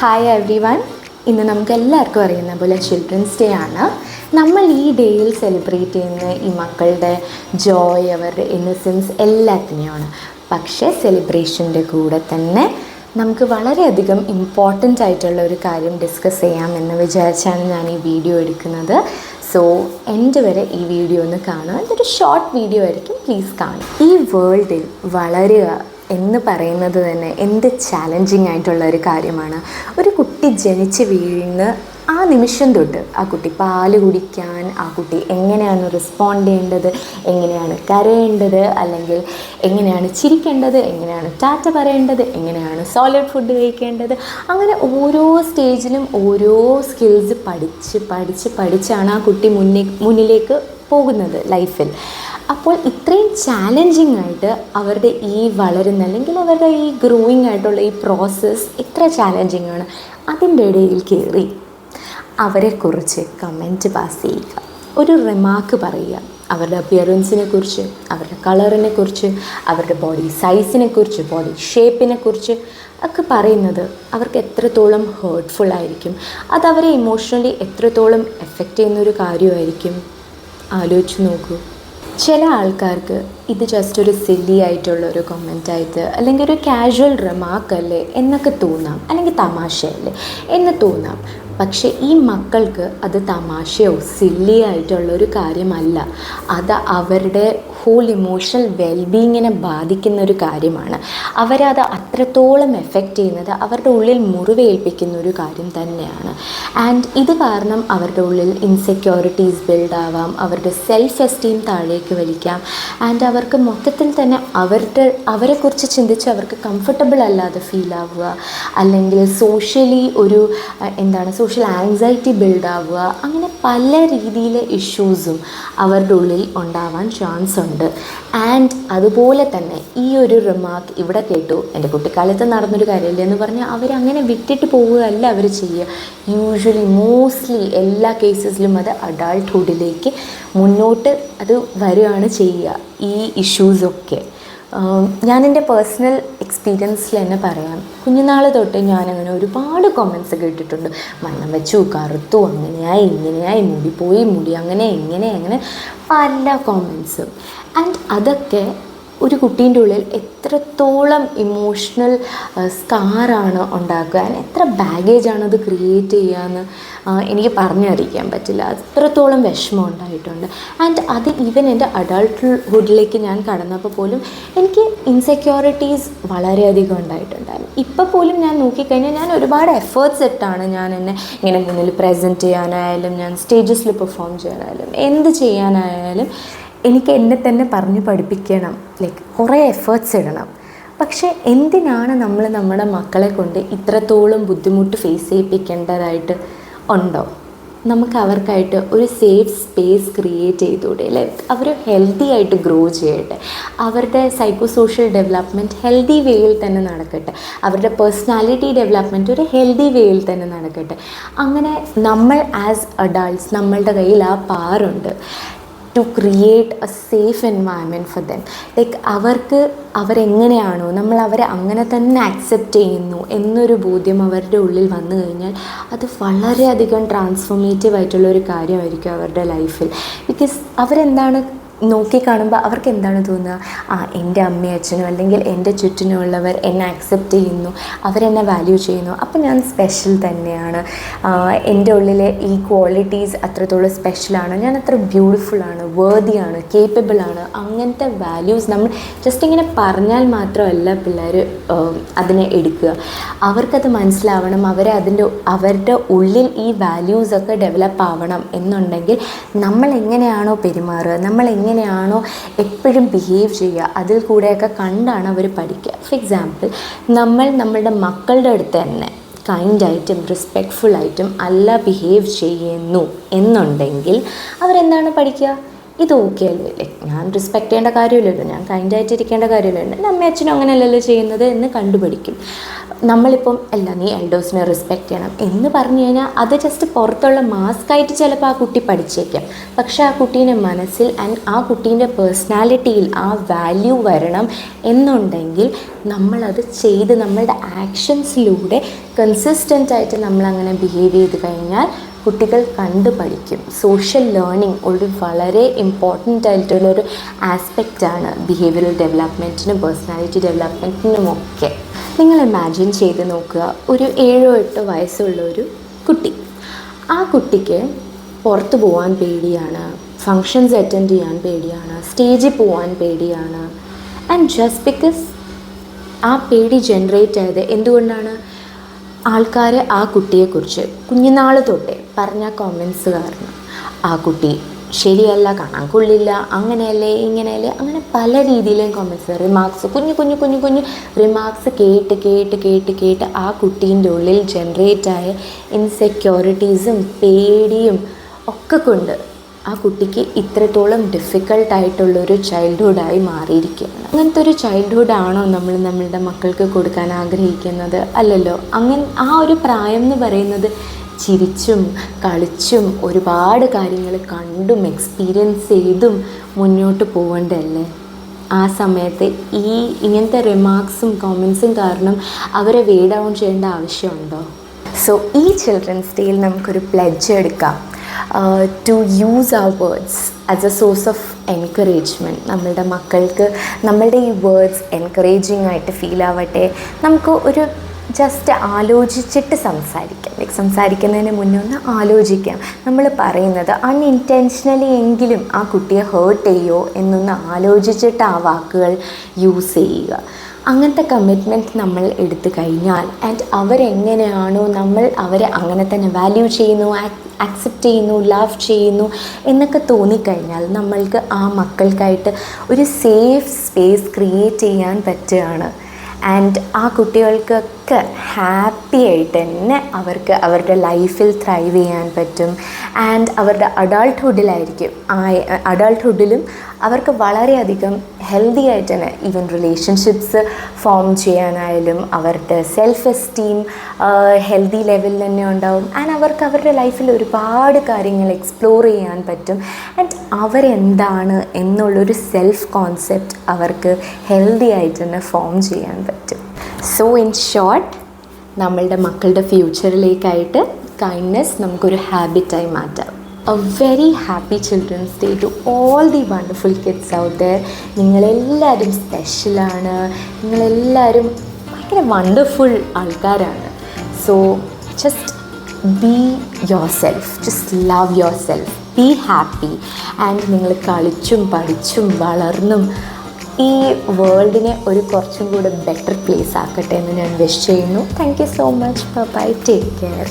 Hi every one. ഇന്ന് നമുക്ക് എല്ലാവർക്കും അറിയുന്ന പോലെ ചിൽഡ്രൻസ് ഡേ ആണ്. നമ്മൾ ഈ ഡേയിൽ സെലിബ്രേറ്റ് ചെയ്യുന്ന ഈ മക്കളുടെ ജോയ്, അവരുടെ ഇന്നസെൻസ് എല്ലാത്തിനെയാണ്. പക്ഷേ സെലിബ്രേഷൻ്റെ കൂടെ തന്നെ നമുക്ക് വളരെയധികം ഇമ്പോർട്ടൻ്റ് ആയിട്ടുള്ള ഒരു കാര്യം ഡിസ്കസ് ചെയ്യാമെന്ന് വിചാരിച്ചാണ് ഞാൻ ഈ വീഡിയോ എടുക്കുന്നത്. സോ എൻ്റെ വരെ ഈ വീഡിയോ ഒന്ന് കാണുക. ഇതൊരു ഷോർട്ട് വീഡിയോ ആയിരിക്കും, പ്ലീസ് കാണുക. ഈ വേൾഡിൽ വളരുക എന്ന് പറയുന്നത് തന്നെ എന്ത് ചാലഞ്ചിങ് ആയിട്ടുള്ള ഒരു കാര്യമാണ്. ഒരു കുട്ടി ജനിച്ച് വീഴുന്ന ആ നിമിഷം തൊട്ട് ആ കുട്ടി പാല് കുടിക്കാൻ, ആ കുട്ടി എങ്ങനെയാണ് റെസ്പോണ്ട് ചെയ്യേണ്ടത്, എങ്ങനെയാണ് കരയേണ്ടത്, അല്ലെങ്കിൽ എങ്ങനെയാണ് ചിരിക്കേണ്ടത്, എങ്ങനെയാണ് ടാറ്റ പറയേണ്ടത്, എങ്ങനെയാണ് സോളിഡ് ഫുഡ് കഴിക്കേണ്ടത്, അങ്ങനെ ഓരോ സ്റ്റേജിലും ഓരോ സ്കിൽസ് പഠിച്ചാണ് ആ കുട്ടി മുന്നിലേക്ക് പോകുന്നത് ലൈഫിൽ. അപ്പോൾ ഇത്രയും ചാലഞ്ചിങ് ആയിട്ട് അവരുടെ ഈ വളരുന്ന, അല്ലെങ്കിൽ അവരുടെ ഈ ഗ്രോയിങ് ആയിട്ടുള്ള ഈ പ്രോസസ്സ് എത്ര ചാലഞ്ചിങ് ആണ്. അതിൻ്റെ ഇടയിൽ കയറി അവരെക്കുറിച്ച് കമൻറ്റ് പാസ് ചെയ്യുക, ഒരു റിമാർക്ക് പറയുക, അവരുടെ അപ്പിയറൻസിനെ കുറിച്ച്, അവരുടെ കളറിനെ കുറിച്ച്, അവരുടെ ബോഡി സൈസിനെ കുറിച്ച്, ബോഡി ഷേപ്പിനെ കുറിച്ച് ഒക്കെ പറയുന്നത് അവർക്ക് എത്രത്തോളം ഹേർട്ട്ഫുള്ളായിരിക്കും, അതവരെ ഇമോഷണലി എത്രത്തോളം എഫക്റ്റ് ചെയ്യുന്നൊരു കാര്യമായിരിക്കും. ആലോചിച്ച് നോക്കൂ. ചില ആൾക്കാർക്ക് ഇത് ജസ്റ്റ് ഒരു സില്ലി ആയിട്ടുള്ളൊരു കമൻറ്റായിട്ട്, അല്ലെങ്കിൽ ഒരു കാഷ്വൽ റിമാർക്കല്ലേ എന്നൊക്കെ തോന്നാം, അല്ലെങ്കിൽ തമാശയല്ലേ എന്ന് തോന്നാം. പക്ഷേ ഈ മക്കൾക്ക് അത് തമാശയോ സില്ലി ആയിട്ടുള്ളൊരു കാര്യമല്ല. അത് അവരുടെ ഹോൾ ഇമോഷണൽ വെൽബീയിങ്ങിനെ ബാധിക്കുന്ന ഒരു കാര്യമാണ്. അവരത് അത്രത്തോളം എഫക്റ്റ് ചെയ്യുന്നത് അവരുടെ ഉള്ളിൽ മുറിവേൽപ്പിക്കുന്ന ഒരു കാര്യം തന്നെയാണ്. ആൻഡ് ഇത് കാരണം അവരുടെ ഉള്ളിൽ ഇൻസെക്യൂരിറ്റീസ് ബിൽഡാവാം, അവരുടെ സെൽഫ് എസ്റ്റീം താഴേക്ക് വലിക്കാം. ആൻഡ് അവർക്ക് മൊത്തത്തിൽ തന്നെ അവരെക്കുറിച്ച് ചിന്തിച്ച് അവർക്ക് കംഫർട്ടബിൾ അല്ലാതെ ഫീൽ ആവുക, അല്ലെങ്കിൽ സോഷ്യലി ഒരു സോഷ്യൽ ആങ്സൈറ്റി ബിൽഡാവുക, അങ്ങനെ പല രീതിയിലെ ഇഷ്യൂസും അവരുടെ ഉള്ളിൽ ഉണ്ടാവാൻ ചാൻസ് ഉണ്ട്. ആൻഡ് അതുപോലെ തന്നെ ഈ ഒരു റിമാർക്ക് ഇവിടെ കേട്ടു, എൻ്റെ കുട്ടിക്കാലത്ത് നടന്നൊരു കാര്യമില്ല എന്ന് പറഞ്ഞാൽ അവരങ്ങനെ വിട്ടിട്ട് പോവുകയല്ല അവർ ചെയ്യുക. യൂഷ്വലി മോസ്റ്റ്ലി എല്ലാ കേസസിലും അത് അഡൾട്ട്ഹുഡിലേക്ക് മുന്നോട്ട് അത് വരികയാണ് ചെയ്യുക, ഈ ഇഷ്യൂസൊക്കെ. ഞാനെൻ്റെ പേഴ്സണൽ എക്സ്പീരിയൻസിൽ തന്നെ പറയാം. കുഞ്ഞുനാൾ തൊട്ട് ഞാനങ്ങനെ ഒരുപാട് കമൻസ് കേട്ടിട്ടുണ്ട്. വണ്ണം വെച്ചു, കറുത്തു, അങ്ങനെയായി ഇങ്ങനെയായി, മുടി പോയി, മുടി അങ്ങനെ അങ്ങനെ പല കമൻസും. ആൻഡ് അതൊക്കെ ഒരു കുട്ടീൻ്റെ ഉള്ളിൽ എത്രത്തോളം ഇമോഷണൽ സ്കാറാണ് ഉണ്ടാക്കുക, എത്ര ബാഗേജാണ് അത് ക്രിയേറ്റ് ചെയ്യാമെന്ന് എനിക്ക് പറഞ്ഞറിയിക്കാൻ പറ്റില്ല. അത്രത്തോളം വിഷമം ഉണ്ടായിട്ടുണ്ട്. ആൻഡ് അത് ഈവൻ എൻ്റെ അഡൾട്ട്ഹുഡിലേക്ക് ഞാൻ കടന്നപ്പോൾ പോലും എനിക്ക് ഇൻസെക്യൂരിറ്റീസ് വളരെയധികം ഉണ്ടായിട്ടുണ്ടായിരുന്നു. ഇപ്പോൾ പോലും ഞാൻ നോക്കിക്കഴിഞ്ഞാൽ ഞാൻ ഒരുപാട് എഫേർട്സ് ഇട്ടാണ് ഞാൻ എന്നെ ഇങ്ങനെ മുന്നിൽ പ്രസൻറ്റ് ചെയ്യാനായാലും, ഞാൻ സ്റ്റേജസിൽ പെർഫോം ചെയ്യാനായാലും, എന്ത് ചെയ്യാനായാലും എനിക്ക് എന്നെ തന്നെ പറഞ്ഞ് പഠിപ്പിക്കണം, ലൈക്ക് കുറേ എഫേർട്സ് ഇടണം. പക്ഷേ എന്തിനാണ് നമ്മൾ നമ്മുടെ മക്കളെ കൊണ്ട് ഇത്രത്തോളം ബുദ്ധിമുട്ട് ഫേസ് ചെയ്യിപ്പിക്കേണ്ടതായിട്ട് ഉണ്ടോ? നമുക്ക് അവർക്കായിട്ട് ഒരു സേഫ് സ്പേസ് ക്രിയേറ്റ് ചെയ്തുകൂടെ? ലൈക്ക് അവർ ഹെൽത്തി ആയിട്ട് ഗ്രോ ചെയ്യട്ടെ, അവരുടെ സൈക്കോ സോഷ്യൽ ഡെവലപ്മെൻറ്റ് ഹെൽത്തി വേയിൽ തന്നെ നടക്കട്ടെ, അവരുടെ പേഴ്സണാലിറ്റി ഡെവലപ്മെൻറ്റ് ഒരു ഹെൽത്തി വേയിൽ തന്നെ നടക്കട്ടെ. അങ്ങനെ നമ്മൾ ആസ് അഡൾട്ട്സ്, നമ്മളുടെ കയ്യിൽ ആ പവറുണ്ട് to create a safe environment for them. Like അവരെങ്ങനെയാണോ നമ്മൾ അവരെ അങ്ങനെ തന്നെ ആക്സെപ്റ്റ് ചെയ്യുന്നു എന്നൊരു ബോധ്യം അവരുടെ ഉള്ളിൽ വന്നു കഴിഞ്ഞാൽ അത് വളരെയധികം ട്രാൻസ്ഫോർമേറ്റീവ് ആയിട്ടുള്ളൊരു കാര്യമായിരിക്കും അവരുടെ ലൈഫിൽ. ബിക്കോസ് അവരെന്താണ് നോക്കിക്കാണുമ്പോൾ അവർക്ക് എന്താണ് തോന്നുക? എൻ്റെ അമ്മയും അച്ഛനും അല്ലെങ്കിൽ എൻ്റെ ചുറ്റിനുമുള്ളവർ എന്നെ ആക്സെപ്റ്റ് ചെയ്യുന്നു, അവരെന്നെ വാല്യൂ ചെയ്യുന്നു, അപ്പോൾ ഞാൻ സ്പെഷ്യൽ തന്നെയാണ്, എൻ്റെ ഉള്ളിലെ ഈ ക്വാളിറ്റീസ് അത്രത്തോളം സ്പെഷ്യലാണ്, ഞാൻ അത്ര ബ്യൂട്ടിഫുള്ളാണ്, വേർതിയാണ്, കേപ്പബിളാണ്. അങ്ങനത്തെ വാല്യൂസ് നമ്മൾ ജസ്റ്റ് ഇങ്ങനെ പറഞ്ഞാൽ മാത്രമല്ല പിള്ളേർ അതിനെ എടുക്കുക. അവർക്കത് മനസ്സിലാവണം. അവരുടെ ഉള്ളിൽ ഈ വാല്യൂസൊക്കെ ഡെവലപ്പ് ആവണം എന്നുണ്ടെങ്കിൽ നമ്മൾ എങ്ങനെയാണോ പെരുമാറുക, നമ്മൾ എങ്ങനെയാണോ എപ്പോഴും ബിഹേവ് ചെയ്യുക, അതിൽ കൂടെയൊക്കെ കണ്ടാണ് അവർ പഠിക്കുക. ഫോർ എക്സാമ്പിൾ, നമ്മളുടെ മക്കളുടെ അടുത്ത് തന്നെ കൈൻഡായിട്ടും റെസ്പെക്റ്റ്ഫുള്ളായിട്ടും അല്ല ബിഹേവ് ചെയ്യുന്നു എന്നുണ്ടെങ്കിൽ അവരെന്താണ് പഠിക്കുക? ഇത് ഓക്കെ അല്ലേ, ഞാൻ റെസ്പെക്റ്റ് ചെയ്യേണ്ട കാര്യമില്ലല്ലോ, ഞാൻ കൈൻഡായിട്ടിരിക്കേണ്ട കാര്യമില്ലല്ലോ, എൻ്റെ അമ്മയും അച്ഛനും അങ്ങനെയല്ലല്ലോ ചെയ്യുന്നത് എന്ന് കണ്ടുപിടിക്കും. നമ്മളിപ്പം അല്ല നീ എൽഡേഴ്സിനെ റെസ്പെക്റ്റ് ചെയ്യണം എന്ന് പറഞ്ഞു കഴിഞ്ഞാൽ അത് ജസ്റ്റ് പുറത്തുള്ള മാസ്കായിട്ട് ചിലപ്പോൾ ആ കുട്ടി പഠിച്ചേക്കാം. പക്ഷേ ആ കുട്ടീൻ്റെ മനസ്സിൽ ആൻഡ് ആ കുട്ടീൻ്റെ പേഴ്സണാലിറ്റിയിൽ ആ വാല്യൂ വരണം എന്നുണ്ടെങ്കിൽ നമ്മളത് ചെയ്ത് നമ്മളുടെ ആക്ഷൻസിലൂടെ കൺസിസ്റ്റൻ്റായിട്ട് നമ്മളങ്ങനെ ബിഹേവ് ചെയ്ത് കഴിഞ്ഞാൽ കുട്ടികൾ കണ്ടു പഠിക്കും. സോഷ്യൽ ലേണിംഗ് ഒരു വളരെ ഇമ്പോർട്ടൻ്റ് ആയിട്ടുള്ളൊരു ആസ്പെക്റ്റാണ് ബിഹേവിയറൽ ഡെവലപ്മെൻറ്റിനും പേഴ്സണാലിറ്റി ഡെവലപ്മെൻറ്റിനുമൊക്കെ. നിങ്ങൾ ഇമാജിൻ ചെയ്ത് നോക്കുക, ഒരു 7-8 വയസ്സുള്ള ഒരു കുട്ടി. ആ കുട്ടിക്ക് പുറത്ത് പോകാൻ പേടിയാണ്, ഫങ്ഷൻസ് അറ്റൻഡ് ചെയ്യാൻ പേടിയാണ്, സ്റ്റേജിൽ പോകാൻ പേടിയാണ്. ആൻഡ് ജസ്റ്റ് ബിക്കോസ് ആ പേടി ജനറേറ്റ് ആയത് എന്തുകൊണ്ടാണ്? ആൾക്കാർ ആ കുട്ടിയെക്കുറിച്ച് കുഞ്ഞുനാൾ തൊട്ടേ പറഞ്ഞ കോമൻസ് കാരണം. ആ കുട്ടി ശരിയല്ല, കാണാൻ കൊള്ളില്ല, അങ്ങനെയല്ലേ ഇങ്ങനെയല്ലേ, അങ്ങനെ പല രീതിയിലും കോമൻസ്, റിമാർക്സ്, കുഞ്ഞു റിമാർക്സ് കേട്ട് ആ കുട്ടീൻ്റെ ഉള്ളിൽ ജനറേറ്റായ ഇൻസെക്യൂരിറ്റീസും പേടിയും ഒക്കെ കൊണ്ട് ആ കുട്ടിക്ക് ഇത്രത്തോളം ഡിഫിക്കൽട്ടായിട്ടുള്ളൊരു ചൈൽഡ്ഹുഡായി മാറിയിരിക്കുകയാണ്. അങ്ങനത്തെ ഒരു ചൈൽഡ്ഹുഡാണോ നമ്മൾ നമ്മളുടെ മക്കൾക്ക് കൊടുക്കാൻ ആഗ്രഹിക്കുന്നത്? അല്ലല്ലോ. ആ ഒരു പ്രായം എന്ന് പറയുന്നത് ചിരിച്ചും കളിച്ചും ഒരുപാട് കാര്യങ്ങൾ കണ്ടും എക്സ്പീരിയൻസ് ചെയ്തും മുന്നോട്ട് പോകേണ്ടതല്ലേ? ആ സമയത്ത് ഇങ്ങനത്തെ റിമാർക്സും കോമൻസും കാരണം അവരെ വേ ഡൗൺ ചെയ്യേണ്ട ആവശ്യമുണ്ടോ? സോ ഈ ചിൽഡ്രൻസ് ഡേയിൽ നമുക്കൊരു പ്ലെഡ്ജ് എടുക്കാം, to use our words as a source of encouragement. നമ്മളുടെ മക്കൾക്ക് നമ്മളുടെ ഈ വേർഡ്സ് എൻകറേജിങ് ആയിട്ട് ഫീൽ ആവട്ടെ. നമുക്ക് ഒരു ജസ്റ്റ് ആലോചിച്ചിട്ട് സംസാരിക്കാം. സംസാരിക്കുന്നതിന് മുന്നേ ഒന്ന് ആലോചിക്കാം. നമ്മൾ പറയുന്നത് അൺഇൻറ്റൻഷനലി എങ്കിലും ആ കുട്ടിയെ ഹേർട്ട് ചെയ്യോ എന്നൊന്ന് ആലോചിച്ചിട്ട് ആ വാക്കുകൾ യൂസ് ചെയ്യുക. അങ്ങനത്തെ കമ്മിറ്റ്മെൻറ്റ് നമ്മൾ എടുത്തു കഴിഞ്ഞാൽ ആൻഡ് അവരെങ്ങനെയാണോ നമ്മൾ അവരെ അങ്ങനെ തന്നെ വാല്യൂ ചെയ്യുന്നു, ആക്സെപ്റ്റ് ചെയ്യുന്നു, ലവ് ചെയ്യുന്നു എന്നൊക്കെ തോന്നിക്കഴിഞ്ഞാൽ നമ്മൾക്ക് ആ മക്കൾക്കായിട്ട് ഒരു സേഫ് സ്പേസ് ക്രിയേറ്റ് ചെയ്യാൻ പറ്റുകയാണ്. ആൻഡ് ആ കുട്ടികൾക്കൊക്കെ ഹാപ്പി ആയിട്ട് തന്നെ അവർക്ക് അവരുടെ ലൈഫിൽ ത്രൈവ് ചെയ്യാൻ പറ്റും. ആൻഡ് അവരുടെ അഡൾട്ട്ഹുഡിലും അവർക്ക് വളരെയധികം ഹെൽത്തി ആയിട്ട് തന്നെ ഈവൻ റിലേഷൻഷിപ്സ് ഫോം ചെയ്യാനായാലും അവരുടെ സെൽഫ് എസ്റ്റീം ഹെൽത്തി ലെവലിൽ തന്നെ ഉണ്ടാവും. ആൻഡ് അവർക്ക് അവരുടെ ലൈഫിൽ ഒരുപാട് കാര്യങ്ങൾ എക്സ്പ്ലോർ ചെയ്യാൻ പറ്റും. ആൻഡ് അവരെന്താണ് എന്നുള്ളൊരു സെൽഫ് കോൺസെപ്റ്റ് അവർക്ക് ഹെൽത്തി ആയിട്ട് തന്നെ ഫോം ചെയ്യാൻ പറ്റും. സോ ഇൻ ഷോർട്ട്, നമ്മളുടെ മക്കളുടെ ഫ്യൂച്ചറിലേക്കായിട്ട് കൈൻഡ്നെസ് നമുക്കൊരു ഹാബിറ്റായി മാറ്റാം. A very happy Children's Day to all the wonderful kids out there. നിങ്ങളെല്ലാവരും സ്പെഷ്യലാണ്, നിങ്ങളെല്ലാവരും ഭയങ്കര വണ്ടർഫുൾ ആൾക്കാരാണ്. So just be your self, just love your self, be happy. And നിങ്ങൾ കളിച്ചും പഠിച്ചും വളർന്നും ഈ വേൾഡിനെ ഒരു കുറച്ചും കൂടെ ബെറ്റർ പ്ലേസ് ആക്കട്ടെ എന്ന് ഞാൻ വിഷ് ചെയ്യുന്നു. Thank you so much. Bye, take care.